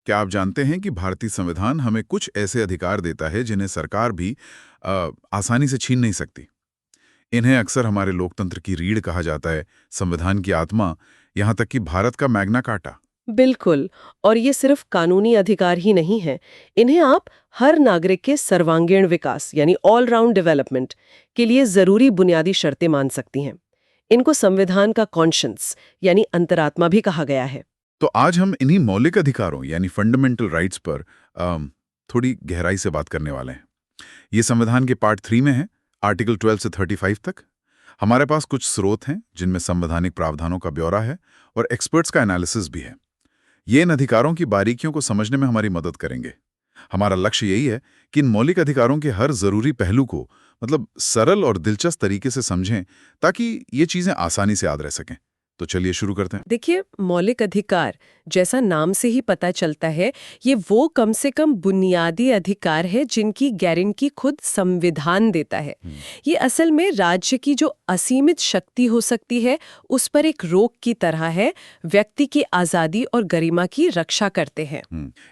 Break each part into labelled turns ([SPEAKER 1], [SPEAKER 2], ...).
[SPEAKER 1] क्या आप जानते हैं कि भारतीय संविधान हमें कुछ ऐसे अधिकार देता है जिन्हें सरकार भी आसानी से छीन नहीं सकती। इन्हें अक्सर हमारे लोकतंत्र की रीढ़ कहा जाता है, संविधान की आत्मा, यहाँ तक कि भारत का मैग्ना कार्टा।
[SPEAKER 2] बिल्कुल। और ये सिर्फ कानूनी अधिकार ही नहीं है। इन्हें आप हर नागरिक के सर्वांगीण विकास यानी ऑल राउंड डेवलपमेंट के लिए जरूरी बुनियादी शर्तें मान सकती हैं। इनको संविधान का कॉन्शियंस यानी अंतरात्मा भी कहा गया है।
[SPEAKER 1] तो आज हम इन्हीं मौलिक अधिकारों यानी फंडामेंटल राइट्स पर थोड़ी गहराई से बात करने वाले हैं। ये संविधान के पार्ट 3 में है, आर्टिकल 12 से 35 तक। हमारे पास कुछ स्रोत हैं जिनमें संवैधानिक प्रावधानों का ब्यौरा है और एक्सपर्ट्स का एनालिसिस भी है। ये इन अधिकारों की बारीकियों को समझने में हमारी मदद करेंगे। हमारा लक्ष्य यही है कि इन मौलिक अधिकारों के हर जरूरी पहलू को सरल और दिलचस्प तरीके से समझें ताकि ये चीजें आसानी से याद रह सकें। तो चलिए शुरू करते हैं।
[SPEAKER 2] देखिए, मौलिक अधिकार जैसा नाम से ही पता चलता है, ये वो कम से कम बुनियादी अधिकार है जिनकी गारंटी खुद संविधान देता है। ये असल में राज्य की जो असीमित शक्ति हो सकती है उस पर एक रोक की तरह है, व्यक्ति की आजादी और गरिमा की रक्षा करते हैं।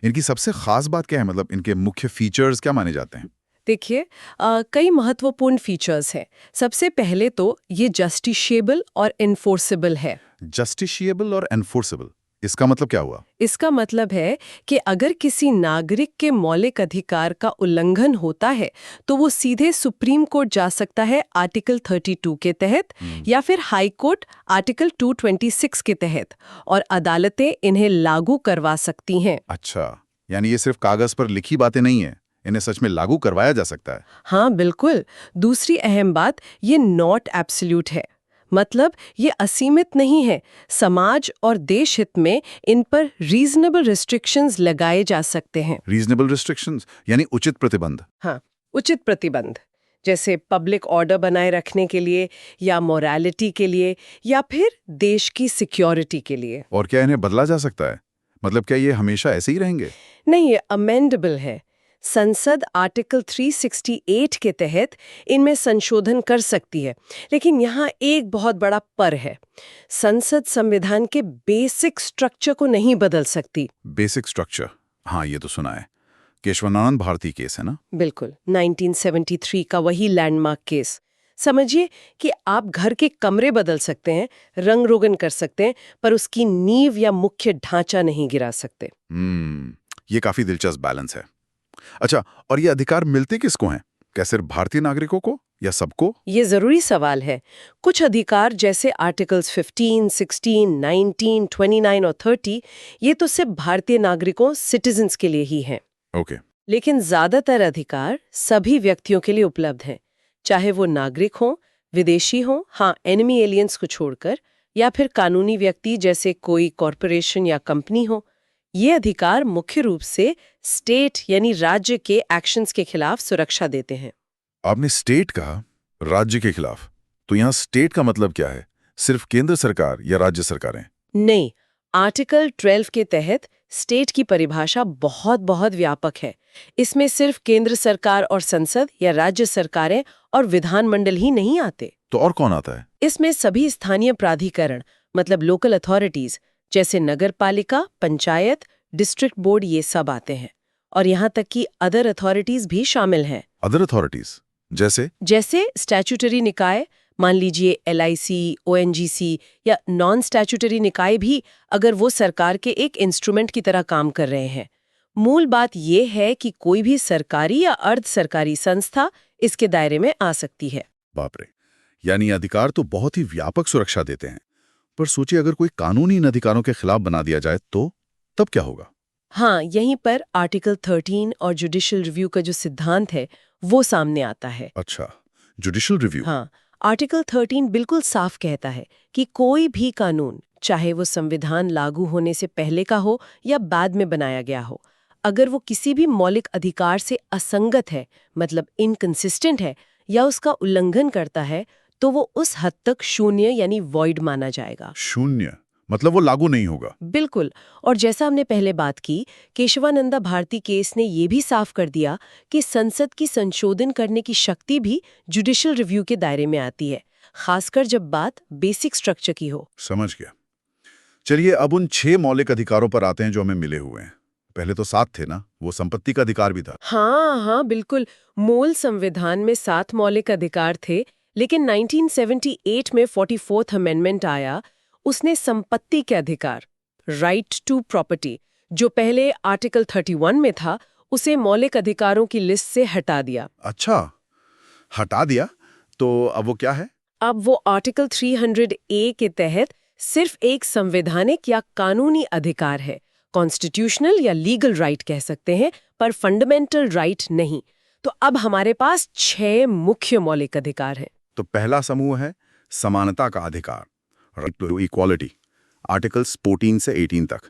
[SPEAKER 1] इनकी सबसे खास बात क्या है, इनके मुख्य फीचर्स क्या माने जाते हैं?
[SPEAKER 2] देखिए, कई महत्वपूर्ण फीचर्स हैं। सबसे पहले तो ये जस्टिशिएबल और इन्फोर्सेबल है।
[SPEAKER 1] जस्टिशिएबल और एनफोर्सेबल, इसका मतलब क्या हुआ?
[SPEAKER 2] इसका मतलब है कि अगर किसी नागरिक के मौलिक अधिकार का उल्लंघन होता है तो वो सीधे सुप्रीम कोर्ट जा सकता है आर्टिकल 32 के तहत, या फिर हाई कोर्ट आर्टिकल 226 के तहत, और अदालतें इन्हें लागू करवा सकती हैं।
[SPEAKER 1] अच्छा, यानी ये सिर्फ कागज पर लिखी बातें नहीं है, इन्हें सच में लागू करवाया जा सकता है।
[SPEAKER 2] हाँ बिल्कुल। दूसरी अहम बात, ये नॉट एब्सोल्यूट है। मतलब ये असीमित नहीं है। समाज और देश हित में इन पर रीजनेबल रिस्ट्रिक्शंस लगाए जा सकते हैं।
[SPEAKER 1] रीजनेबल रिस्ट्रिक्शंस यानी उचित प्रतिबंध।
[SPEAKER 2] हाँ, उचित प्रतिबंध, जैसे पब्लिक ऑर्डर बनाए रखने के लिए, या मोरालिटी के लिए, या फिर देश की सिक्योरिटी के लिए।
[SPEAKER 1] और क्या इन्हें बदला जा सकता है? क्या ये हमेशा ऐसे ही रहेंगे?
[SPEAKER 2] नहीं, ये अमेंडेबल है। संसद आर्टिकल 368 के तहत इनमें संशोधन कर सकती है, लेकिन यहाँ एक बहुत बड़ा पर है। संसद संविधान के बेसिक स्ट्रक्चर को नहीं बदल सकती।
[SPEAKER 1] बेसिक स्ट्रक्चर, हाँ ये तो सुना है। केशवानंद भारती केस है ना?
[SPEAKER 2] बिल्कुल, 1973 का वही लैंडमार्क केस। समझिए कि आप घर के कमरे बदल सकते हैं, रंग रोगन कर सकते हैं, पर उसकी नींव या मुख्य ढांचा नहीं गिरा सकते।
[SPEAKER 1] ये काफी दिलचस्प बैलेंस है। अच्छा, और ये अधिकार मिलते किसको हैं? क्या सिर्फ भारतीय नागरिकों को या सबको?
[SPEAKER 2] ये जरूरी सवाल है। कुछ अधिकार जैसे आर्टिकल्स 15, 16, 19, 29 और 30 ये तो सिर्फ भारतीय नागरिकों, सिटीजन्स के लिए ही हैं।
[SPEAKER 1] ओके।
[SPEAKER 2] लेकिन ज्यादातर अधिकार सभी व्यक्तियों के लिए उपलब्ध हैं, चाहे वो नागरिक हों, विदेशी हों, हाँ एनिमी एलियंस को छोड़कर, या फिर कानूनी व्यक्ति जैसे कोई कॉरपोरेशन या कंपनी हो। ये अधिकार मुख्य रूप से स्टेट यानी राज्य के एक्शंस के खिलाफ सुरक्षा देते हैं।
[SPEAKER 1] आपने स्टेट कहा, राज्य के खिलाफ, तो यहाँ स्टेट का मतलब क्या है? सिर्फ केंद्र सरकार या राज्य सरकारें?
[SPEAKER 2] नहीं, आर्टिकल 12 के तहत स्टेट की परिभाषा बहुत बहुत व्यापक है। इसमें सिर्फ केंद्र सरकार और संसद या राज्य सरकारें और विधानमंडल ही नहीं आते।
[SPEAKER 1] तो और कौन आता है?
[SPEAKER 2] इसमें सभी स्थानीय प्राधिकरण मतलब लोकल अथॉरिटीज जैसे नगर पालिका, पंचायत, डिस्ट्रिक्ट बोर्ड, ये सब आते हैं। और यहाँ तक कि अदर अथॉरिटीज भी शामिल हैं।
[SPEAKER 1] अदर अथॉरिटीज जैसे
[SPEAKER 2] स्टैट्यूटरी निकाय, मान लीजिए LIC, ONGC, या नॉन स्टैट्यूटरी निकाय भी, अगर वो सरकार के एक इंस्ट्रूमेंट की तरह काम कर रहे हैं। मूल बात ये है कि कोई भी सरकारी या अर्ध सरकारी संस्था इसके दायरे में आ सकती है।
[SPEAKER 1] बाप रे, यानी अधिकार तो बहुत ही व्यापक सुरक्षा देते हैं। पर सोचिए अगर कोई कानूनी इन अधिकारों के खिलाफ बना दिया जाए तो तब क्या होगा?
[SPEAKER 2] हाँ, यहीं पर आर्टिकल 13 और जुडिशियल रिव्यू का जो सिद्धांत है वो सामने आता है।
[SPEAKER 1] अच्छा, जुडिशियल रिव्यू।
[SPEAKER 2] हाँ, आर्टिकल 13 बिल्कुल साफ कहता है कि कोई भी कानून, चाहे वो संविधान लागू होने से पहले का हो या बाद में बनाया गया हो, अगर वो किसी भी मौलिक अधिकार से असंगत है, मतलब इनकंसिस्टेंट है, या उसका उल्लंघन करता है, तो वो उस हद तक शून्य यानी वॉइड माना जाएगा।
[SPEAKER 1] शून्य मतलब वो लागू नहीं होगा?
[SPEAKER 2] बिल्कुल। और जैसा हमने पहले बात की, केशवानंदा भारती केस ने ये भी साफ कर दिया कि संसद की संशोधन करने की शक्ति भी जुडिशियल रिव्यू के दायरे में आती है, खासकर जब बात बेसिक स्ट्रक्चर की हो।
[SPEAKER 1] समझ गया। चलिए अब उन 6 मौलिक अधिकारों पर आते हैं जो हमें मिले हुए हैं। पहले तो 7 थे ना, वो संपत्ति का अधिकार भी था।
[SPEAKER 2] हाँ हाँ बिल्कुल। मूल संविधान में 7 मौलिक अधिकार थे, लेकिन 1978 में 44th अमेंडमेंट आया। उसने संपत्ति के अधिकार, राइट टू प्रॉपर्टी, जो पहले आर्टिकल 31 में था, उसे मौलिक अधिकारों की लिस्ट से हटा दिया।
[SPEAKER 1] अच्छा, हटा दिया? तो अब वो क्या है?
[SPEAKER 2] अब वो आर्टिकल 300A के तहत सिर्फ एक संवैधानिक या कानूनी अधिकार है। कॉन्स्टिट्यूशनल या लीगल राइट कह सकते हैं, पर फंडामेंटल राइट नहीं। तो अब हमारे पास 6 मुख्य मौलिक अधिकार हैं।
[SPEAKER 1] तो पहला समूह है समानता का अधिकार, राइट टू इक्वालिटी, आर्टिकल्स 14 से 18 तक।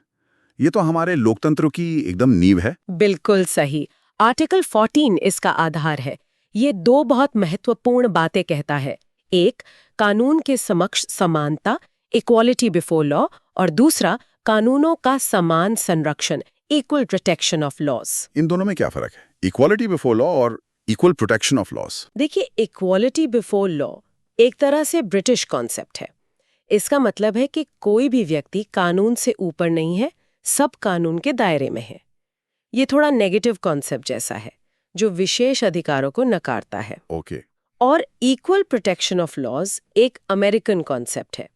[SPEAKER 1] ये तो हमारे लोकतंत्र की एकदम नींव है।
[SPEAKER 2] बिल्कुल सही। आर्टिकल 14 इसका आधार है। ये 2 बहुत महत्वपूर्ण बातें कहता है। एक, कानून के समक्ष समानता, इक्वालिटी बिफोर लॉ, और दूसरा, कानूनों का समान संरक्षण, इक्वल प्रोटेक्शन ऑफ लॉज।
[SPEAKER 1] इन दोनों में क्या फर्क है? इक्वालिटी बिफोर लॉ और इक्वल प्रोटेक्शन ऑफ लॉज।
[SPEAKER 2] देखिए, इक्वालिटी बिफोर लॉ एक तरह से ब्रिटिश कॉन्सेप्ट है। इसका मतलब है कि कोई भी व्यक्ति कानून से ऊपर नहीं है, सब कानून के दायरे में है। ये थोड़ा नेगेटिव कॉन्सेप्ट जैसा है, जो विशेष अधिकारों को नकारता है।
[SPEAKER 1] ओके।
[SPEAKER 2] और इक्वल प्रोटेक्शन ऑफ लॉज एक अमेरिकन कॉन्सेप्ट है।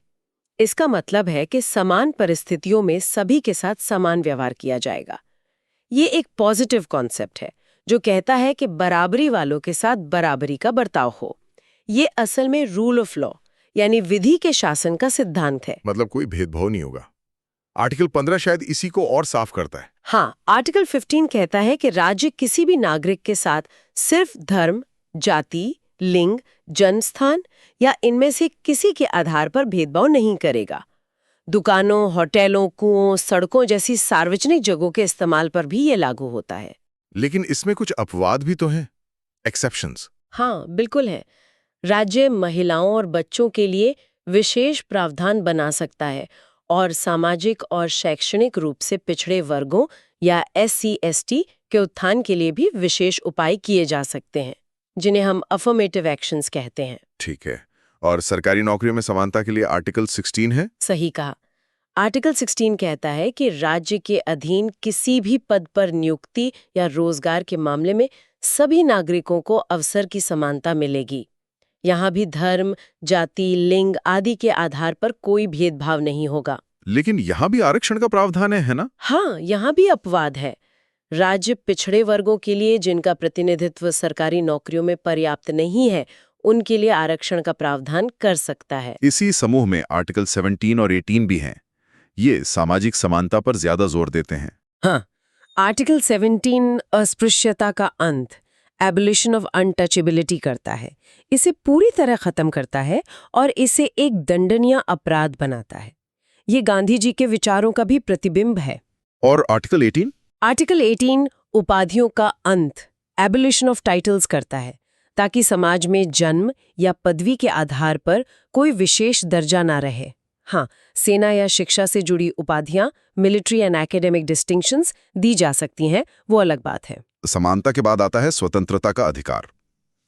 [SPEAKER 2] इसका मतलब है कि समान परिस्थितियों में सभी के साथ समान व्यवहार किया जाएगा। ये एक पॉजिटिव कॉन्सेप्ट है, जो कहता है कि बराबरी वालों के साथ बराबरी का बर्ताव हो। ये असल में रूल ऑफ लॉ यानी विधि के शासन का सिद्धांत है।
[SPEAKER 3] मतलब कोई भेदभाव नहीं होगा। आर्टिकल 15 शायद इसी को और साफ करता है।
[SPEAKER 2] हाँ, आर्टिकल 15 कहता है कि राज्य किसी भी नागरिक के साथ सिर्फ धर्म, जाति, लिंग, जन्मस्थान या इनमें से किसी के आधार पर भेदभाव नहीं करेगा। दुकानों, होटलों, कुओं, सड़कों जैसी सार्वजनिक जगहों के इस्तेमाल पर भी ये लागू होता है।
[SPEAKER 3] लेकिन इसमें कुछ अपवाद भी तो हैं, एक्सेप्शंस।
[SPEAKER 2] हाँ, बिल्कुल है। राज्य महिलाओं और बच्चों के लिए विशेष प्रावधान बना सकता है और सामाजिक और शैक्षणिक रूप से पिछड़े वर्गों या SC/ST के उत्थान के लिए भी विशेष उपाय किए जा सकते हैं, जिन्हें हम अफर्मेटिव एक्शंस कहते हैं।
[SPEAKER 3] ठीक है। और सरकारी नौकरियों में समानता के लिए आर्टिकल 16 है।
[SPEAKER 2] सही कहा। आर्टिकल 16 कहता है कि राज्य के अधीन किसी भी पद पर नियुक्ति या रोजगार के मामले में सभी नागरिकों को अवसर की समानता मिलेगी। यहाँ भी धर्म, जाति, लिंग आदि के आधार पर कोई भेदभाव नहीं होगा।
[SPEAKER 3] लेकिन यहाँ भी आरक्षण का प्रावधान है ना?
[SPEAKER 2] हाँ, यहाँ भी अपवाद है। राज्य पिछड़े वर्गों के लिए जिनका प्रतिनिधित्व सरकारी नौकरियों में पर्याप्त नहीं है, उनके लिए आरक्षण का प्रावधान कर सकता है।
[SPEAKER 1] इसी समूह में आर्टिकल 17 और 18 भी हैं। ये सामाजिक समानता पर ज्यादा जोर देते हैं।
[SPEAKER 2] हाँ, आर्टिकल 17 अस्पृश्यता का अंत, एबोलिशन ऑफ अनटचेबिलिटी करता है। इसे पूरी तरह खत्म करता है और इसे एक दंडनीय अपराध बनाता है। ये गांधी जी के विचारों का भी प्रतिबिंब है।
[SPEAKER 1] और आर्टिकल 18?
[SPEAKER 2] आर्टिकल 18 उपाधियों का अंत, एबोलिशन ऑफ टाइटल्स करता है, ताकि समाज में जन्म या पदवी के आधार पर कोई विशेष दर्जा ना रहे। हाँ, सेना या शिक्षा से जुड़ी उपाधियां, मिलिट्री एंड एकेडमिक डिस्टिंक्शंस दी जा सकती हैं, वो अलग बात है।
[SPEAKER 1] समानता के बाद आता है स्वतंत्रता का अधिकार,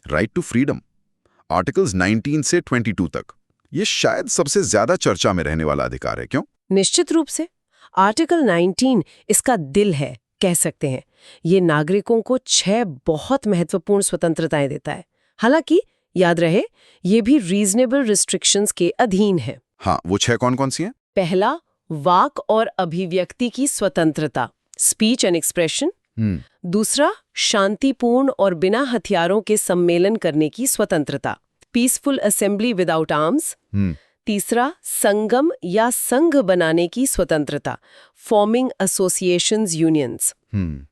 [SPEAKER 1] राइट टू फ्रीडम, आर्टिकल्स 19 से 22 तक। ये शायद सबसे ज्यादा चर्चा में रहने वाला अधिकार है, क्यों?
[SPEAKER 2] निश्चित रूप से। आर्टिकल 19 इसका दिल है, कह सकते हैं। ये नागरिकों को 6 बहुत महत्वपूर्ण स्वतंत्रताएं देता है। हालांकि याद रहे, ये भी रीजनेबल रिस्ट्रिक्शंस के अधीन है।
[SPEAKER 1] हाँ, वो 6 कौन-कौन सी हैं?
[SPEAKER 2] पहला, वाक और अभिव्यक्ति की स्वतंत्रता, स्पीच एंड एक्सप्रेशन। दूसरा, शांतिपूर्ण और बिना हथियारों के सम्मेलन करने की स्वतंत्रता, पीसफुल असेंबली विदाउट आर्म्स। तीसरा, संगम या संघ बनाने की स्वतंत्रता, फॉर्मिंग एसोसिएशंस, यूनियंस।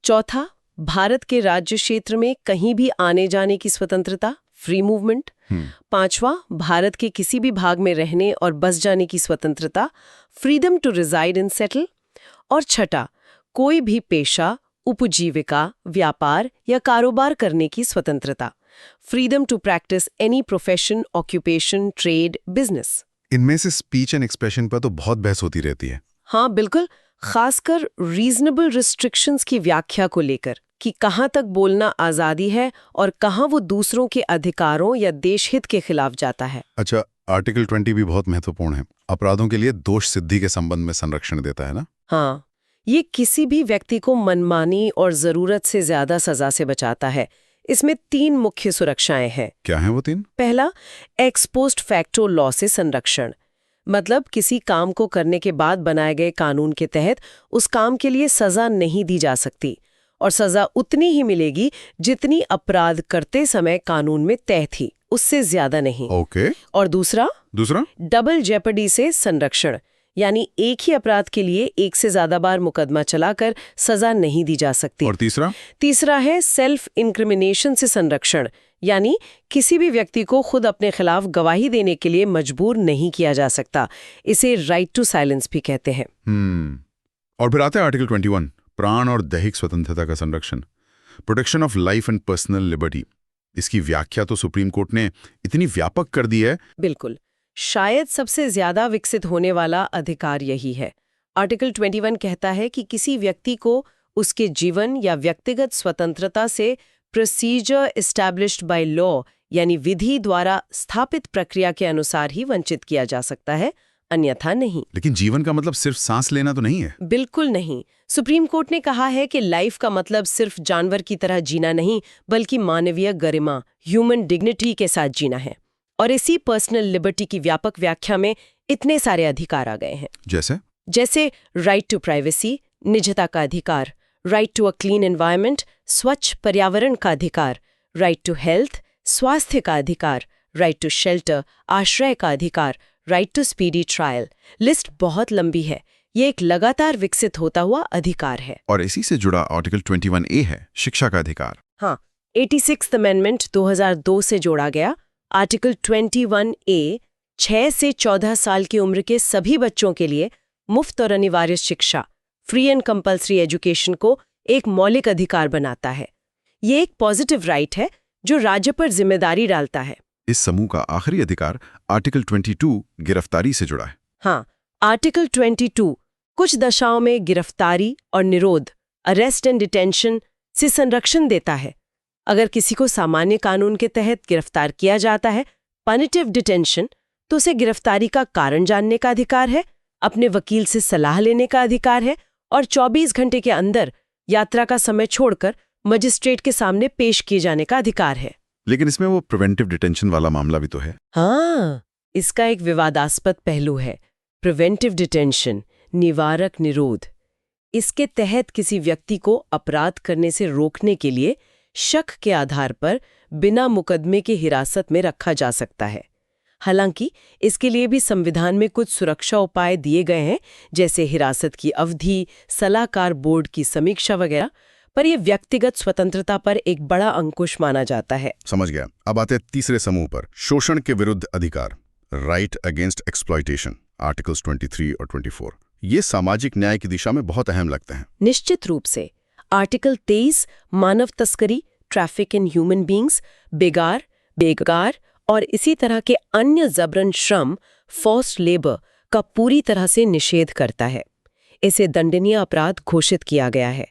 [SPEAKER 2] चौथा, भारत के राज्य क्षेत्र में कहीं भी आने जाने की स्वतंत्रता, फ्री मूवमेंट। पांचवा, भारत के किसी भी भाग में रहने और बस जाने की स्वतंत्रता, freedom to reside and settle. और छठा, कोई भी पेशा, उपजीविका, व्यापार या कारोबार करने की स्वतंत्रता, freedom to practise any profession, occupation, trade, business.
[SPEAKER 1] इनमें से स्पीच एंड एक्सप्रेशन पर तो बहुत बहस होती रहती है।
[SPEAKER 2] हाँ, बिल्कुल, खासकर रीजनेबल रिस्ट्रिक्शंस की व्याख्या को लेकर, कि कहाँ तक बोलना आज़ादी है और कहाँ वो दूसरों के अधिकारों या देशहित के खिलाफ जाता है।
[SPEAKER 1] अच्छा, आर्टिकल 20 भी बहुत महत्वपूर्ण है। अपराधों के लिए दोष सिद्धि के संबंध में संरक्षण देता है ना?
[SPEAKER 2] हाँ, ये किसी भी व्यक्ति को मनमानी और जरूरत से ज्यादा सजा से बचाता है। इसमें 3 मुख्य सुरक्षाएं हैं।
[SPEAKER 1] क्या हैं वो 3?
[SPEAKER 2] पहला, एक्स पोस्ट फैक्टो लॉ से संरक्षण। मतलब किसी काम को करने के बाद बनाए गए कानून के तहत उस काम के लिए सजा नहीं दी जा सकती, और सजा उतनी ही मिलेगी जितनी अपराध करते समय कानून में तय थी, उससे ज्यादा नहीं।
[SPEAKER 1] ओके।
[SPEAKER 2] और दूसरा, डबल जेपर्डी से संरक्षण, यानी एक ही अपराध के लिए एक से ज्यादा बार मुकदमा चलाकर सजा नहीं दी जा सकती।
[SPEAKER 1] और
[SPEAKER 2] तीसरा है सेल्फ इंक्रिमिनेशन से संरक्षण, यानी किसी भी व्यक्ति को खुद अपने खिलाफ गवाही देने के लिए मजबूर नहीं किया जा सकता। इसे राइट टू साइलेंस भी कहते हैं।
[SPEAKER 1] और फिर आता है आर्टिकल 21, प्राण और दैहिक स्वतंत्रता का संरक्षण, protection of life and personal liberty. इसकी व्याख्या तो सुप्रीम कोर्ट ने इतनी व्यापक कर दी है।
[SPEAKER 2] बिल्कुल, शायद सबसे ज्यादा विकसित होने वाला अधिकार यही है। आर्टिकल 21 कहता है कि किसी व्यक्ति को उसके जीवन या व्यक्तिगत स्वतंत्रता से प्रोसीजर एस्टैब्लिश्ड बाय लॉ, यानी विधि द्वारा स्थापित प्रक्रिया के अनुसार ही वंचित किया जा सकता है, अन्यथा नहीं।
[SPEAKER 1] लेकिन जीवन का मतलब सिर्फ सांस लेना तो नहीं है।
[SPEAKER 2] बिल्कुल नहीं। सुप्रीम कोर्ट ने कहा है कि लाइफ का मतलब सिर्फ जानवर की तरह जीना नहीं, बल्कि मानवीय गरिमा, ह्यूमन डिग्निटी के साथ जीना है। और इसी पर्सनल लिबर्टी की व्यापक व्याख्या में इतने सारे अधिकार आ गए हैं, जैसे राइट टू प्राइवेसी, निजता का अधिकार, right to a clean environment, स्वच्छ पर्यावरण का अधिकार, राइट टू हेल्थ, स्वास्थ्य का अधिकार, राइट टू शेल्टर, आश्रय का अधिकार, right to speedy trial. List बहुत लंबी है। ये एक लगातार विकसित होता हुआ अधिकार है।
[SPEAKER 1] और इसी से जुड़ा आर्टिकल 21A है, शिक्षा का अधिकार।
[SPEAKER 2] हाँ, 86th अमेंडमेंट 2002 से जोड़ा गया। आर्टिकल 21A 6 से 14 साल की उम्र के सभी बच्चों के लिए मुफ्त और अनिवार्य शिक्षा, फ्री एंड कंपल्सरी एजुकेशन को एक मौलिक अधिकार बनाता है। ये एक पॉजिटिव राइट है जो राज्य पर जिम्मेदारी डालता है।
[SPEAKER 1] इस समूह का आखिरी अधिकार आर्टिकल 22 गिरफ्तारी से जुड़ा है।
[SPEAKER 2] हाँ, आर्टिकल 22 कुछ दशाओं में गिरफ्तारी और निरोध, अरेस्ट एंड डिटेंशन से संरक्षण देता है। अगर किसी को सामान्य कानून के तहत गिरफ्तार किया जाता है, पनिटिव डिटेंशन, तो उसे गिरफ्तारी का कारण जानने का अधिकार है, अपने वकील से सलाह लेने का अधिकार है, और 24 घंटे के अंदर यात्रा का समय छोड़कर मजिस्ट्रेट के सामने पेश किए जाने का अधिकार है।
[SPEAKER 1] लेकिन इसमें वो प्रिवेंटिव डिटेंशन वाला मामला भी तो है।
[SPEAKER 2] हाँ, इसका एक विवादास्पद पहलू है, प्रिवेंटिव डिटेंशन, निवारक निरोध। इसके तहत किसी व्यक्ति को अपराध करने से रोकने के लिए शक के आधार पर बिना मुकदमे के हिरासत में रखा जा सकता है। हालांकि इसके लिए भी संविधान में कुछ सुरक्षा उपाय दिए गए हैं, जैसे हिरासत की अवधि, सलाहकार बोर्ड की समीक्षा वगैरह, पर यह व्यक्तिगत स्वतंत्रता पर एक बड़ा अंकुश माना जाता है।
[SPEAKER 3] समझ गया। अब आते हैं तीसरे समूह पर, शोषण के विरुद्ध अधिकार, राइट अगेंस्ट एक्सप्लॉयटेशन, आर्टिकल्स 23 और 24। ये सामाजिक न्याय की दिशा में बहुत अहम लगते हैं।
[SPEAKER 2] निश्चित रूप से। आर्टिकल 23 मानव तस्करी, ट्रैफिक इन ह्यूमन बींग्स, बेगार और इसी तरह के अन्य जबरन श्रम, फोर्स्ड लेबर का पूरी तरह से निषेध करता है। इसे दंडनीय अपराध घोषित किया गया है।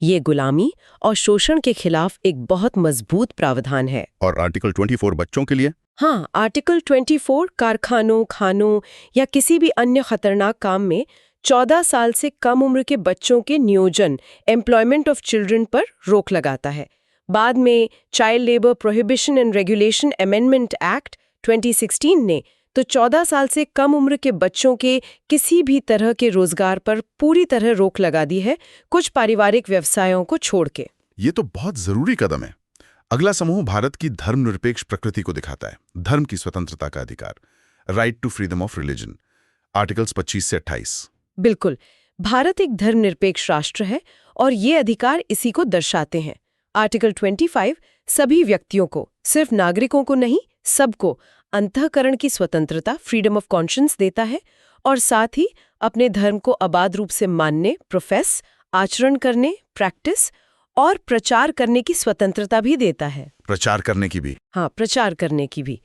[SPEAKER 2] ये गुलामी और शोषण के खिलाफ एक बहुत मजबूत प्रावधान है।
[SPEAKER 3] और आर्टिकल 24 बच्चों के लिए?
[SPEAKER 2] हाँ, आर्टिकल 24 कारखानों, खानों या किसी भी अन्य खतरनाक काम में 14 साल से कम उम्र के बच्चों के नियोजन, एम्प्लॉयमेंट ऑफ चिल्ड्रन पर रोक लगाता है। बाद में child labour prohibition and regulation amendment act 2016 ने तो 14 साल से कम उम्र के बच्चों के किसी भी तरह के रोजगार पर पूरी तरह रोक लगा दी है, कुछ पारिवारिक व्यवसायों को छोड़ के।
[SPEAKER 3] ये तो बहुत जरूरी कदम है। अगला समूह भारत की धर्मनिरपेक्ष प्रकृति को दिखाता है, धर्म की स्वतंत्रता का अधिकार, right to freedom of religion, articles 25 से 28।
[SPEAKER 2] बिल्कुल, भारत एक धर्मनिरपेक्ष राष्ट्र है और ये अधिकार इसी को दर्शाते हैं। आर्टिकल 25 सभी व्यक्तियों को, सिर्फ नागरिकों को नहीं, सबको अंतःकरण की स्वतंत्रता, फ्रीडम ऑफ कॉन्शियंस देता है, और साथ ही अपने धर्म को अबाध रूप से मानने, प्रोफेस, आचरण करने, प्रैक्टिस और प्रचार करने की स्वतंत्रता भी देता है।
[SPEAKER 3] प्रचार करने की भी?
[SPEAKER 2] हाँ, प्रचार करने की भी।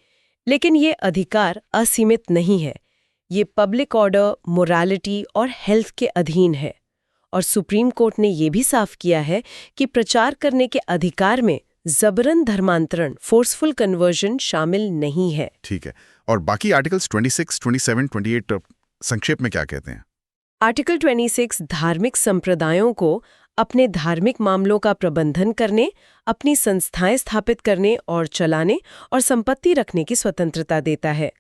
[SPEAKER 2] लेकिन ये अधिकार असीमित नहीं है। ये पब्लिक ऑर्डर, मोरालिटी और हेल्थ के अधीन है। और सुप्रीम कोर्ट ने ये भी साफ किया है कि प्रचार करने के अधिकार में जबरन धर्मांतरण, फोर्सफुल कन्वर्जन शामिल नहीं है।
[SPEAKER 3] ठीक है। और बाकी आर्टिकल्स 26, 27, 28 संक्षेप में क्या कहते हैं?
[SPEAKER 2] आर्टिकल 26 धार्मिक संप्रदायों को अपने धार्मिक मामलों का प्रबंधन करने, अपनी संस्थाएं स्थापित करने और चलाने और संपत्ति रखने की स्वतंत्रता देता है।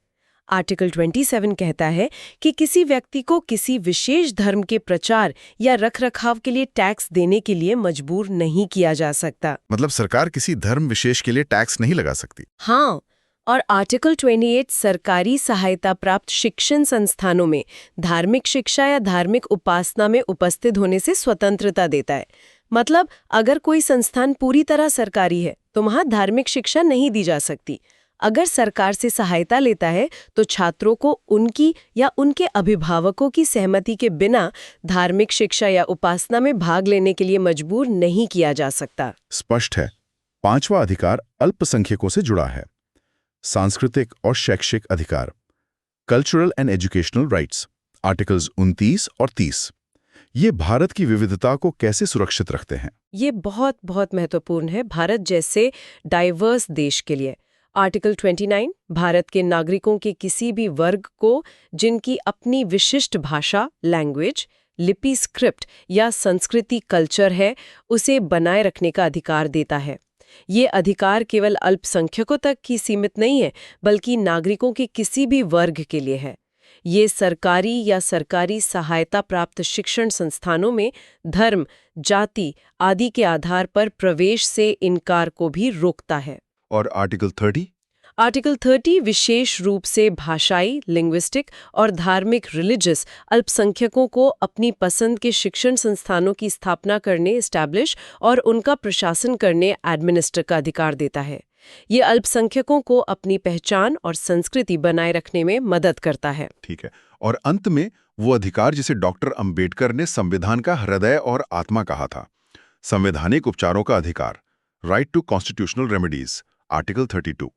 [SPEAKER 2] आर्टिकल 27 कहता है कि किसी व्यक्ति को किसी विशेष धर्म के प्रचार या रखरखाव के लिए टैक्स देने के लिए मजबूर नहीं किया जा सकता।
[SPEAKER 3] मतलब सरकार किसी धर्म विशेष के लिए टैक्स नहीं लगा सकती।
[SPEAKER 2] हाँ, और आर्टिकल 28 सरकारी सहायता प्राप्त शिक्षण संस्थानों में धार्मिक शिक्षा या धार्मिक उपासना में उपस्थित होने से स्वतंत्रता देता है। मतलब अगर कोई संस्थान पूरी तरह सरकारी है तो वहाँ धार्मिक शिक्षा नहीं दी जा सकती। अगर सरकार से सहायता लेता है तो छात्रों को उनकी या उनके अभिभावकों की सहमति के बिना धार्मिक शिक्षा या उपासना में भाग लेने के लिए मजबूर नहीं किया जा सकता।
[SPEAKER 3] स्पष्ट है। 5वां अधिकार अल्पसंख्यकों से जुड़ा है। सांस्कृतिक और शैक्षिक अधिकार, cultural and educational rights, articles 29 और 30। ये भारत की विविधता को कैसे सुरक्षित रखते हैं?
[SPEAKER 2] ये बहुत बहुत महत्वपूर्ण है भारत जैसे डाइवर्स देश के लिए। आर्टिकल 29 भारत के नागरिकों के किसी भी वर्ग को जिनकी अपनी विशिष्ट भाषा, लैंग्वेज, लिपि, स्क्रिप्ट या संस्कृति कल्चर है, उसे बनाए रखने का अधिकार देता है। ये अधिकार केवल अल्पसंख्यकों तक ही सीमित नहीं है, बल्कि नागरिकों के किसी भी वर्ग के लिए है। ये सरकारी या सरकारी सहायता प्राप्त शिक्षण संस्थानों में धर्म, जाति आदि के आधार पर प्रवेश से इनकार को भी रोकता है।
[SPEAKER 3] और आर्टिकल 30?
[SPEAKER 2] आर्टिकल 30 विशेष रूप से भाषाई, लिंग्विस्टिक और धार्मिक रिलीजियस अल्पसंख्यकों को अपनी पसंद के शिक्षण संस्थानों की स्थापना करने, एस्टैब्लिश और उनका प्रशासन करने, एडमिनिस्टर का अधिकार देता है। ये अल्पसंख्यकों को अपनी पहचान और संस्कृति बनाए रखने में मदद करता है।
[SPEAKER 3] ठीक है। और अंत में वो अधिकार जिसे डॉक्टर अंबेडकर ने संविधान का हृदय और आत्मा कहा था, संवैधानिक उपचारों का अधिकार, right to constitutional remedies, article 32।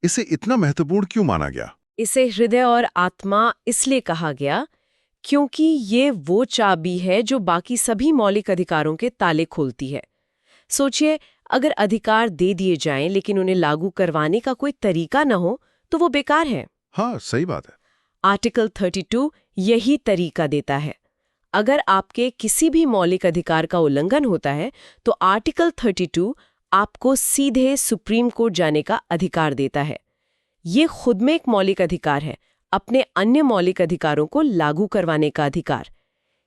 [SPEAKER 3] इसे इतना महत्वपूर्ण क्यों माना गया?
[SPEAKER 2] इसे हृदय और आत्मा इसलिए कहा गया क्योंकि ये वो चाबी है जो बाकी सभी मौलिक अधिकारों के ताले खोलती है। सोचिए, अगर अधिकार दे दिए जाएं लेकिन उन्हें लागू करवाने का कोई तरीका न हो तो वो बेकार है।
[SPEAKER 3] हाँ, सही बात है।
[SPEAKER 2] आर्टिकल 32 यही तरीका देता है। अगर आपके किसी भी मौलिक अधिकार का उल्लंघन होता है तो आर्टिकल 32 आपको सीधे सुप्रीम कोर्ट जाने का अधिकार देता है। ये खुद में एक मौलिक अधिकार है, अपने अन्य मौलिक अधिकारों को लागू करवाने का अधिकार।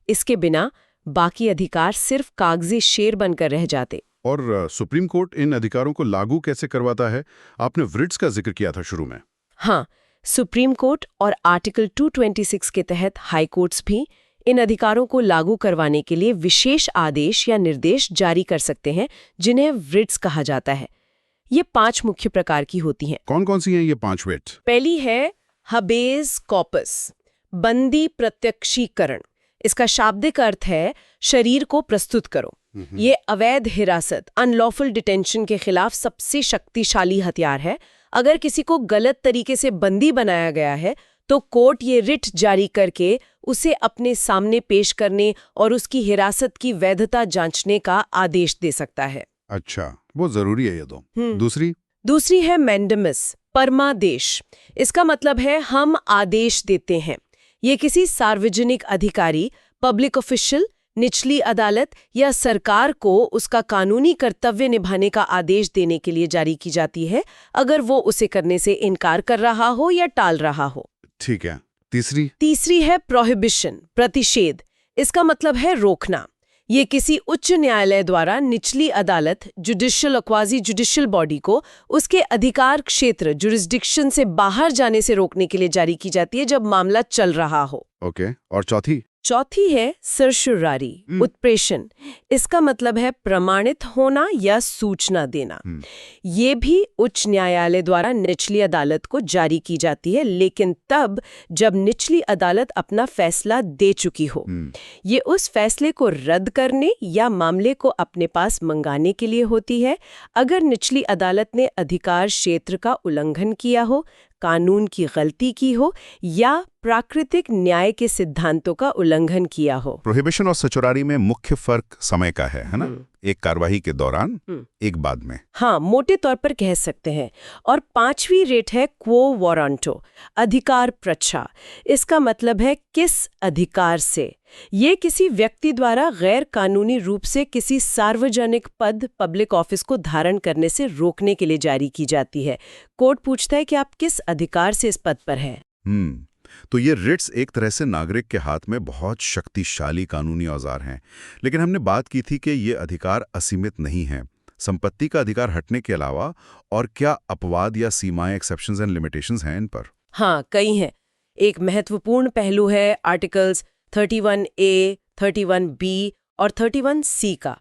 [SPEAKER 2] इसके बिना बाकी अधिकार सिर्फ कागजी शेर बनकर रह जाते।
[SPEAKER 3] और सुप्रीम कोर्ट इन अधिकारों को लागू कैसे करवाता है? आपने व्रिट्स का जिक्र किया था शुरू में।
[SPEAKER 2] हाँ, सुप्रीम कोर्ट और आर्टिकल 226 के तहत हाई कोर्ट्स भी इन अधिकारों को लागू करवाने के लिए विशेष आदेश या निर्देश जारी कर सकते हैं, जिन्हें व्रिट्स कहा जाता है। ये 5 मुख्य प्रकार की होती हैं।
[SPEAKER 3] कौन कौन सी हैं ये 5 व्रिट्स?
[SPEAKER 2] पहली है हबेस कॉपस, बंदी प्रत्यक्षीकरण। इसका शाब्दिक अर्थ है शरीर को प्रस्तुत करो। ये अवैध हिरासत, अनलॉफुल डिटेंशन के खिलाफ सबसे शक्तिशाली हथियार है। अगर किसी को गलत तरीके से बंदी बनाया गया है तो कोर्ट ये रिट जारी करके उसे अपने सामने पेश करने और उसकी हिरासत की वैधता जांचने का आदेश दे सकता है।
[SPEAKER 3] अच्छा, वो जरूरी है ये तो। दूसरी
[SPEAKER 2] है मैंडेमस, परमादेश। इसका मतलब है हम आदेश देते हैं। ये किसी सार्वजनिक अधिकारी, पब्लिक ऑफिशियल, निचली अदालत या सरकार को उसका कानूनी कर्तव्य निभाने का आदेश देने के लिए जारी की जाती है, अगर वो उसे करने से इनकार कर रहा हो या टाल रहा हो।
[SPEAKER 3] ठीक है। तीसरी
[SPEAKER 2] है प्रोहिबिशन, प्रतिषेध। इसका मतलब है रोकना। ये किसी उच्च न्यायालय द्वारा निचली अदालत, जुडिशियल और क्वाजी जुडिशियल बॉडी को उसके अधिकार क्षेत्र, जुरिस्डिक्शन से बाहर जाने से रोकने के लिए जारी की जाती है जब मामला चल रहा हो।
[SPEAKER 3] ओके। और चौथी है सर्शुरारी, उत्प्रेषण। इसका मतलब है प्रमाणित होना या सूचना देना। ये भी उच्च न्यायालय द्वारा निचली अदालत को जारी की जाती है, लेकिन तब जब निचली अदालत अपना फैसला दे चुकी हो। ये उस फैसले को रद्द करने या मामले को अपने पास मंगाने के लिए होती है, अगर निचली अदालत ने अधिकार क्षेत्र का उल्लंघन किया हो, कानून की गलती की हो या प्राकृतिक न्याय के सिद्धांतों का उल्लंघन किया हो।
[SPEAKER 4] प्रोहिबिशन और सचोरारी में मुख्य फर्क समय का है ना? एक कार्यवाही के दौरान, एक बाद में।
[SPEAKER 3] हाँ, मोटे तौर पर कह सकते हैं। और 5वीं रेट है क्वो वारंटो, अधिकार प्रच्छा। इसका मतलब है किस अधिकार से। ये किसी व्यक्ति द्वारा गैर कानूनी रूप से किसी सार्वजनिक पद, पब्लिक ऑफिस को धारण करने से रोकने के लिए जारी की जाती है। कोर्ट पूछता है कि आप किस अधिकार से इस पद पर हैं।
[SPEAKER 4] तो ये रिट्स एक तरह से नागरिक के हाथ में बहुत शक्तिशाली कानूनी औजार हैं। लेकिन हमने बात की थी कि ये अधिकार असीमित नहीं हैं। संपत्ति का अधिकार हटने के अलावा और क्या अपवाद या सीमाएं, एक्सेप्शंस एंड लिमिटेशंस हैं इन पर?
[SPEAKER 3] हाँ, कई हैं। एक महत्वपूर्ण पहलू है आर्टिकल्स 31A, 31B और 31C का।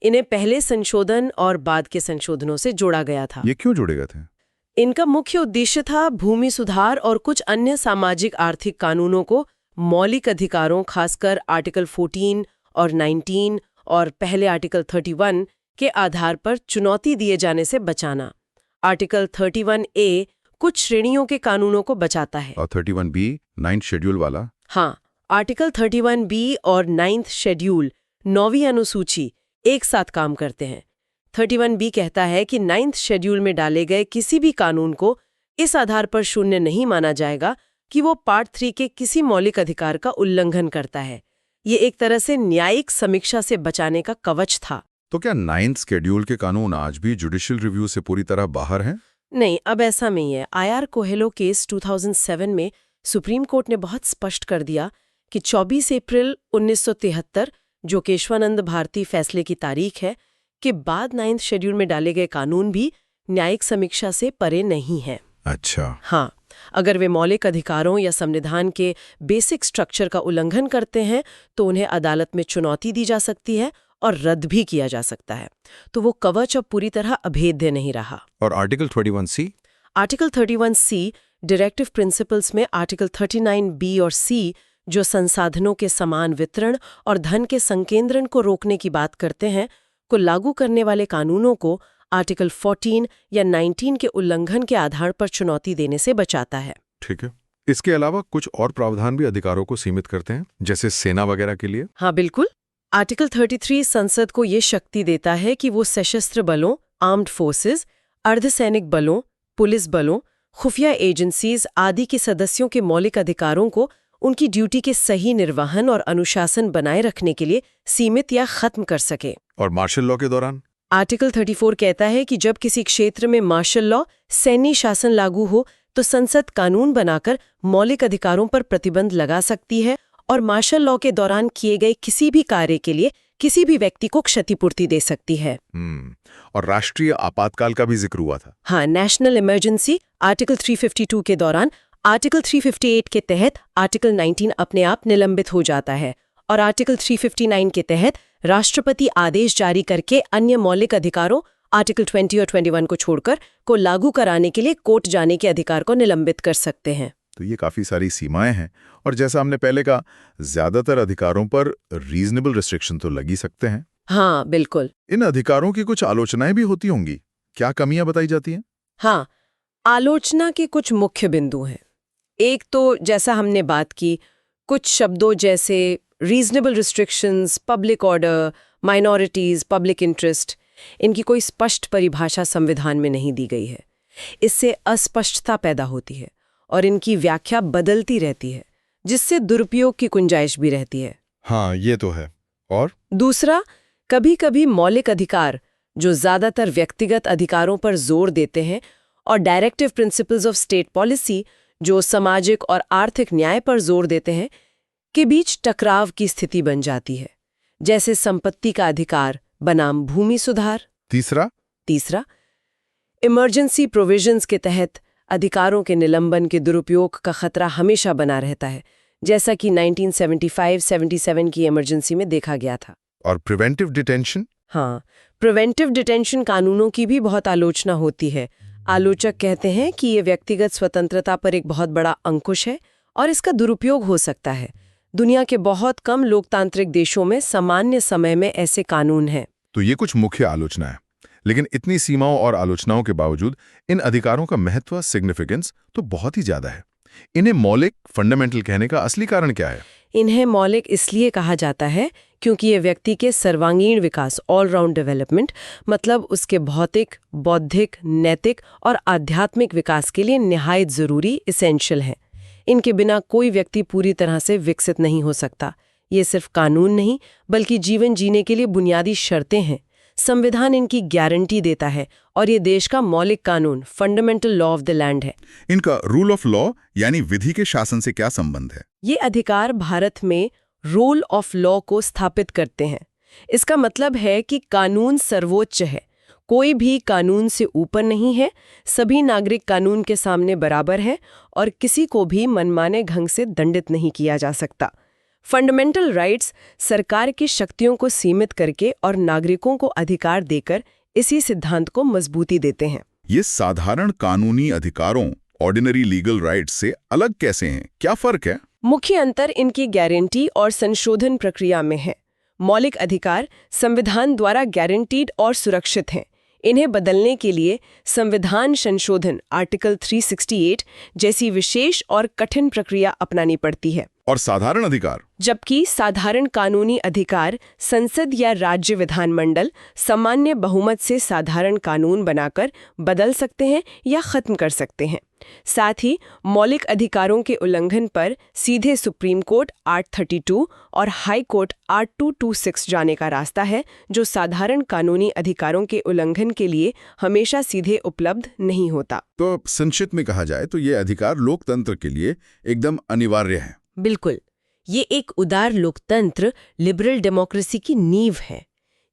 [SPEAKER 3] इन्हें पहले संशोधन और बाद के संशोधनों से जोड़ा गया था।
[SPEAKER 4] ये क्यों जोड़े गए थे?
[SPEAKER 3] इनका मुख्य उद्देश्य था भूमि सुधार और कुछ अन्य सामाजिक आर्थिक कानूनों को मौलिक अधिकारों, खासकर आर्टिकल 14 और 19 और पहले आर्टिकल 31 के आधार पर चुनौती दिए जाने से बचाना। आर्टिकल 31A कुछ श्रेणियों के कानूनों को बचाता है।
[SPEAKER 4] और 31B 9th शेड्यूल वाला?
[SPEAKER 3] हाँ, आर्टिकल 31B और 9th शेड्यूल, 9वीं अनुसूची, एक साथ काम करते हैं। 31B कहता है कि 9th शेड्यूल में डाले गए किसी भी कानून को इस आधार पर शून्य नहीं माना जाएगा कि वो पार्ट 3 के किसी मौलिक अधिकार का उल्लंघन करता है। ये एक तरह से न्यायिक समीक्षा से बचाने का कवच था।
[SPEAKER 4] तो क्या 9th शेड्यूल के कानून आज भी जुडिशियल रिव्यू से पूरी तरह बाहर हैं?
[SPEAKER 3] नहीं, अब ऐसा नहीं है। IR कोहेलो केस 2007 में सुप्रीम कोर्ट ने बहुत स्पष्ट कर दिया कि 24 अप्रैल 1973, जो केशवानंद भारती फैसले की तारीख है, के बाद 9th शेड्यूल में डाले गए कानून भी न्यायिक समीक्षा से परे नहीं हैं।
[SPEAKER 4] अच्छा।
[SPEAKER 3] हाँ, अगर वे मौलिक अधिकारों या संविधान के बेसिक स्ट्रक्चर का उल्लंघन करते हैं तो उन्हें अदालत में चुनौती दी जा सकती है और रद्द भी किया जा सकता है। तो वो कवच अब पूरी तरह अभेद्य नहीं रहा।
[SPEAKER 4] और article 31C?
[SPEAKER 3] Article 31C directive principles में आर्टिकल 39B और C, जो संसाधनों के समान वितरण और धन के संकेंद्रण को रोकने की बात करते हैं, को लागू करने वाले कानूनों को आर्टिकल 14 या 19 के उल्लंघन के आधार पर चुनौती देने से बचाता है।
[SPEAKER 5] ठीक है। इसके अलावा कुछ और प्रावधान भी अधिकारों को सीमित करते हैं, जैसे सेना वगैरह के लिए?
[SPEAKER 3] हाँ, बिल्कुल। आर्टिकल 33 संसद को ये शक्ति देता है कि वो सशस्त्र बलों, आर्म्ड फोर्सेस, अर्धसैनिक बलों, पुलिस बलों, खुफिया एजेंसीज आदि के सदस्यों के मौलिक अधिकारों को उनकी ड्यूटी के सही निर्वहन और अनुशासन बनाए रखने के लिए सीमित या खत्म कर सके।
[SPEAKER 5] और मार्शल लॉ के दौरान?
[SPEAKER 3] आर्टिकल 34 कहता है कि जब किसी क्षेत्र में मार्शल लॉ, सैन्य शासन लागू हो तो संसद कानून बनाकर मौलिक अधिकारों पर प्रतिबंध लगा सकती है और मार्शल लॉ के दौरान किए गए किसी भी कार्य के लिए किसी भी व्यक्ति को क्षतिपूर्ति दे सकती है।
[SPEAKER 5] और राष्ट्रीय आपातकाल का भी जिक्र हुआ था।
[SPEAKER 3] हाँ, नेशनल इमरजेंसी आर्टिकल 352 के दौरान आर्टिकल 358 के तहत आर्टिकल 19 अपने आप निलंबित हो जाता है और आर्टिकल 359 के तहत राष्ट्रपति आदेश जारी करके अन्य मौलिक अधिकारों आर्टिकल 20 और 21 को छोड़कर को लागू कराने के लिए कोर्ट जाने के अधिकार को निलंबित कर सकते हैं।
[SPEAKER 4] तो ये काफी सारी सीमाएं हैं और जैसा हमने पहले कहा, ज्यादातर अधिकारों पर रीजनेबल रिस्ट्रिक्शन तो लग ही सकते हैं।
[SPEAKER 3] हाँ, बिल्कुल।
[SPEAKER 4] इन अधिकारों की कुछ आलोचनाएं भी होती होंगी, क्या कमियां बताई जाती हैं?
[SPEAKER 3] हाँ, आलोचना के कुछ मुख्य बिंदु हैं। एक तो जैसा हमने बात की, कुछ शब्दों जैसे reasonable restrictions, public order, minorities, public interest, इनकी कोई स्पष्ट परिभाषा संविधान में नहीं दी गई है। इससे अस्पष्टता पैदा होती है और इनकी व्याख्या बदलती रहती है, जिससे दुरुपयोग की गुंजाइश भी रहती है।
[SPEAKER 5] हाँ, ये तो है। और
[SPEAKER 3] दूसरा, कभी-कभी मौलिक अधिकार जो ज्यादातर व्यक्तिगत अधिकारों पर जोर देते हैं और directive principles of state policy जो सामाजिक और आर्थिक न्याय पर जोर देते हैं, के बीच टकराव की स्थिति बन जाती है, जैसे संपत्ति का अधिकार बनाम भूमि सुधार। तीसरा, इमरजेंसी प्रोविजंस के तहत अधिकारों के निलंबन के दुरुपयोग का खतरा हमेशा बना रहता है, जैसा कि 1975-77 की इमरजेंसी में देखा गया था।
[SPEAKER 5] और प्रिवेंटिव डिटेंशन?
[SPEAKER 3] हाँ, प्रिवेंटिव डिटेंशन कानूनों की भी बहुत आलोचना होती है। आलोचक कहते हैं कि ये व्यक्तिगत स्वतंत्रता पर एक बहुत बड़ा अंकुश है और इसका दुरुपयोग हो सकता है। दुनिया के बहुत कम लोकतांत्रिक देशों में सामान्य समय में ऐसे कानून हैं।
[SPEAKER 5] तो ये कुछ मुख्य आलोचना है, लेकिन इतनी सीमाओं और आलोचनाओं के बावजूद इन अधिकारों का महत्व, सिग्निफिकेंस तो बहुत ही ज्यादा है। इन्हें मौलिक फंडामेंटल कहने का असली कारण क्या है?
[SPEAKER 3] इन्हें मौलिक इसलिए कहा जाता है क्योंकि ये व्यक्ति के सर्वांगीण विकास, ऑलराउंड डेवलपमेंट, मतलब उसके भौतिक, बौद्धिक, नैतिक और आध्यात्मिक विकास के लिए निहायत जरूरी, इसेंशियल है। इनके बिना कोई व्यक्ति पूरी तरह से विकसित नहीं हो सकता। ये सिर्फ कानून नहीं, बल्कि जीवन जीने के लिए बुनियादी शर्तें हैं। संविधान इनकी गारंटी देता है और ये देश का मौलिक कानून, fundamental law of the land है।
[SPEAKER 1] इनका रूल ऑफ लॉ यानी विधि के शासन से क्या संबंध है?
[SPEAKER 3] ये अधिकार भारत में रूल ऑफ लॉ को स्थापित करते हैं। इसका मतलब है कि कानून सर्वोच्च है, कोई भी कानून से ऊपर नहीं है, सभी नागरिक कानून के सामने बराबर हैं और किसी को भी मनमाने ढंग से दंडित नहीं किया जा सकता। फंडामेंटल राइट्स सरकार की शक्तियों को सीमित करके और नागरिकों को अधिकार देकर इसी सिद्धांत को मजबूती देते हैं।
[SPEAKER 1] ये साधारण कानूनी अधिकारों, ऑर्डिनरी लीगल राइट्स से अलग कैसे हैं? क्या फर्क है?
[SPEAKER 3] मुख्य अंतर इनकी गारंटी और संशोधन प्रक्रिया में है। मौलिक अधिकार संविधान द्वारा गारंटीड और सुरक्षित हैं। इन्हें बदलने के लिए संविधान संशोधन आर्टिकल 368 जैसी विशेष और कठिन प्रक्रिया अपनानी पड़ती है।
[SPEAKER 1] और साधारण अधिकार?
[SPEAKER 3] जबकि साधारण कानूनी अधिकार संसद या राज्य विधानमंडल सामान्य बहुमत से साधारण कानून बनाकर बदल सकते हैं या खत्म कर सकते हैं। साथ ही मौलिक अधिकारों के उल्लंघन पर सीधे सुप्रीम कोर्ट 832 और हाई कोर्ट 8226 जाने का रास्ता है, जो साधारण कानूनी अधिकारों के उल्लंघन के लिए हमेशा सीधे उपलब्ध नहीं होता।
[SPEAKER 1] तो संक्षिप्त में कहा जाए तो ये अधिकार लोकतंत्र के लिए एकदम अनिवार्य है।
[SPEAKER 3] बिल्कुल, ये एक उदार लोकतंत्र, लिबरल डेमोक्रेसी की नींव है।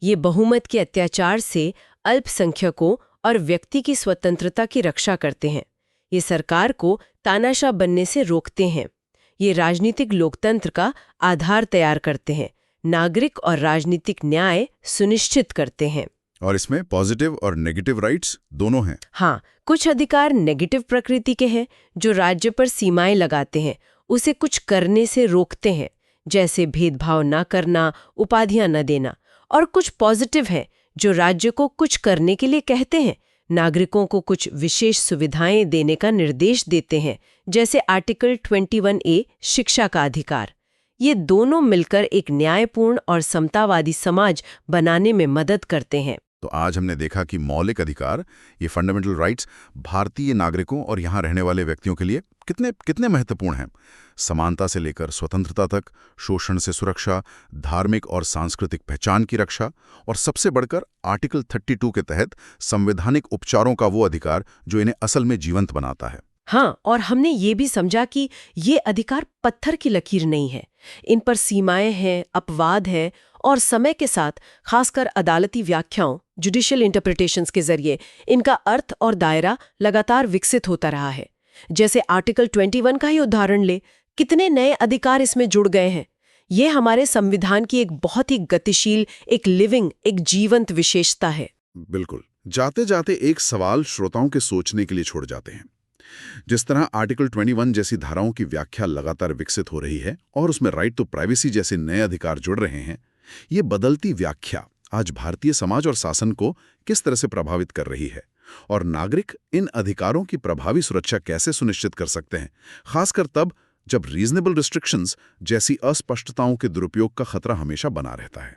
[SPEAKER 3] ये बहुमत के अत्याचार से अल्पसंख्यकों और व्यक्ति की स्वतंत्रता की रक्षा करते हैं। ये सरकार को तानाशाह बनने से रोकते हैं। ये राजनीतिक लोकतंत्र का आधार तैयार करते हैं, नागरिक और राजनीतिक न्याय सुनिश्चित करते हैं।
[SPEAKER 1] और इसमें पॉजिटिव और नेगेटिव राइट्स दोनों हैं।
[SPEAKER 3] हाँ, कुछ अधिकार नेगेटिव प्रकृति के हैं, जो राज्य पर सीमाएं लगाते हैं, उसे कुछ करने से रोकते हैं, जैसे भेदभाव न करना, उपाधियां न देना। और कुछ पॉजिटिव हैं, जो राज्य को कुछ करने के लिए कहते हैं, नागरिकों को कुछ विशेष सुविधाएं देने का निर्देश देते हैं, जैसे आर्टिकल 21A शिक्षा का अधिकार। ये दोनों मिलकर एक न्यायपूर्ण और समतावादी समाज बनाने में मदद करते हैं।
[SPEAKER 1] तो आज हमने देखा कि मौलिक अधिकार, ये फंडामेंटल राइट्स, भारतीय नागरिकों और यहाँ रहने वाले व्यक्तियों के लिए कितने महत्वपूर्ण हैं। समानता से लेकर स्वतंत्रता तक, शोषण से सुरक्षा, धार्मिक और सांस्कृतिक पहचान की रक्षा, और सबसे बढ़कर आर्टिकल 32 के तहत संवैधानिक उपचारों का वो अधिकार जो इन्हें असल में जीवंत बनाता है।
[SPEAKER 3] हाँ, और हमने ये भी समझा कि ये अधिकार पत्थर की लकीर नहीं है। इन पर सीमाएं हैं, अपवाद हैं, और समय के साथ खासकर अदालती व्याख्याओं, जुडिशियल इंटरप्रिटेशंस के जरिए इनका अर्थ और दायरा लगातार विकसित होता रहा है। जैसे आर्टिकल 21 का ही उदाहरण ले, कितने नए अधिकार इसमें जुड़ गए हैं। ये हमारे संविधान की एक बहुत ही गतिशील, एक लिविंग, एक जीवंत विशेषता है।
[SPEAKER 1] बिल्कुल। जाते जाते एक सवाल श्रोताओं के सोचने के लिए छोड़ जाते हैं। जिस तरह आर्टिकल 21 जैसी धाराओं की व्याख्या लगातार विकसित हो रही है और उसमें राइट टू प्राइवेसी जैसे नए अधिकार जुड़ रहे हैं, ये बदलती व्याख्या आज भारतीय समाज और शासन को किस तरह से प्रभावित कर रही है, और नागरिक इन अधिकारों की प्रभावी सुरक्षा कैसे सुनिश्चित कर सकते हैं, खासकर तब जब रीजनेबल रिस्ट्रिक्शंस जैसी अस्पष्टताओं के दुरुपयोग का खतरा हमेशा बना रहता है।